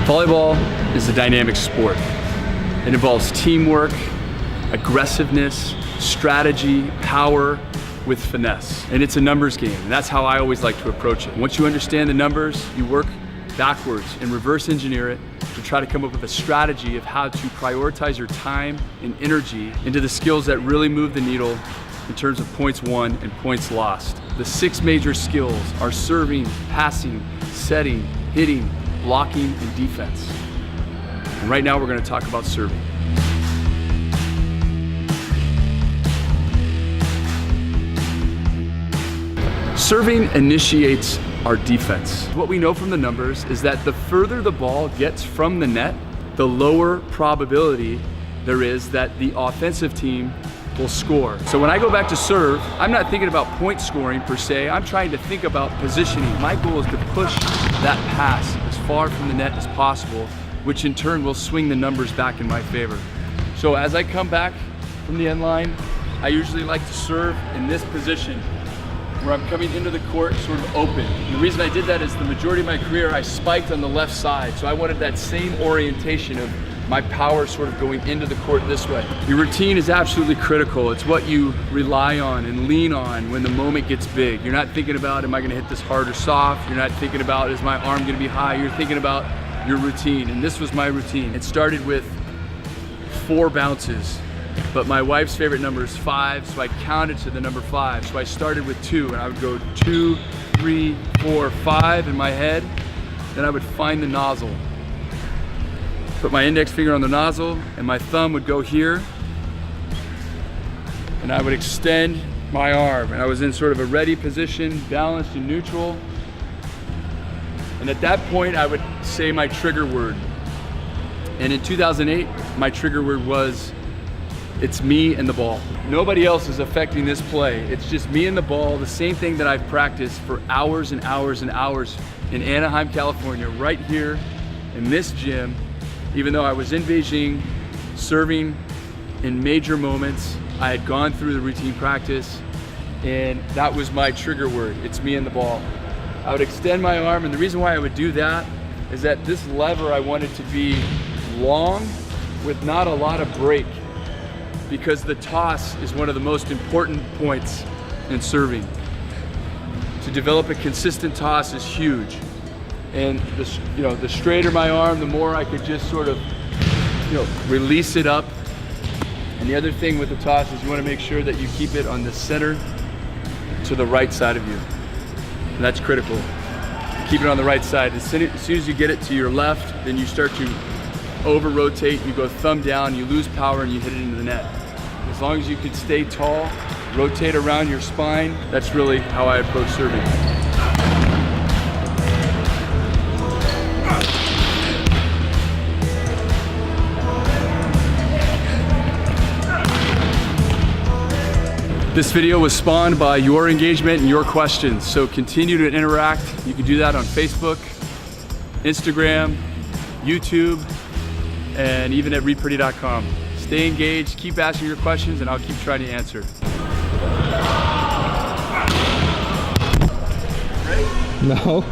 Volleyball is a dynamic sport. It involves teamwork, aggressiveness, strategy, power with finesse. And it's a numbers game, and that's how I always like to approach it. Once you understand the numbers, you work backwards and reverse engineer it to try to come up with a strategy of how to prioritize your time and energy into the skills that really move the needle in terms of points won and points lost. The 6 major skills are serving, passing, setting, hitting, blocking, and defense. And right now we're going to talk about serving. Serving initiates our defense. What we know from the numbers is that the further the ball gets from the net, the lower probability there is that the offensive team will score. So when I go back to serve, I'm not thinking about point scoring per se, I'm trying to think about positioning. My goal is to push that pass as far from the net as possible, which in turn will swing the numbers back in my favor. So as I come back from the end line, I usually like to serve in this position where I'm coming into the court sort of open. And the reason I did that is the majority of my career I spiked on the left side, so I wanted that same orientation of my power sort of going into the court this way. Your routine is absolutely critical. It's what you rely on and lean on when the moment gets big. You're not thinking about, am I gonna hit this hard or soft? You're not thinking about, is my arm gonna be high? You're thinking about your routine, and this was my routine. It started with 4 bounces, but my wife's favorite number is 5, so I counted to the number 5. So I started with 2, and I would go 2, 3, 4, 5 in my head. Then I would find the nozzle. Put my index finger on the nozzle, and my thumb would go here, and I would extend my arm, and I was in sort of a ready position, balanced and neutral. And at that point, I would say my trigger word. And in 2008, my trigger word was, it's me and the ball. Nobody else is affecting this play. It's just me and the ball, the same thing that I've practiced for hours and hours and hours in Anaheim, California, right here in this gym. Even though I was in Beijing, serving in major moments, I had gone through the routine practice, and that was my trigger word, it's me and the ball. I would extend my arm, and the reason why I would do that is that this lever I wanted to be long with not a lot of break, because the toss is one of the most important points in serving. To develop a consistent toss is huge. And the straighter my arm, the more I could just sort of release it up. And the other thing with the toss is you want to make sure that you keep it on the center to the right side of you. And that's critical. Keep it on the right side. As soon as you get it to your left, then you start to over-rotate, you go thumb down, you lose power, and you hit it into the net. As long as you can stay tall, rotate around your spine, that's really how I approach serving. This video was spawned by your engagement and your questions, so continue to interact. You can do that on Facebook, Instagram, YouTube, and even at reidpriddy.com. Stay engaged, keep asking your questions, and I'll keep trying to answer. No.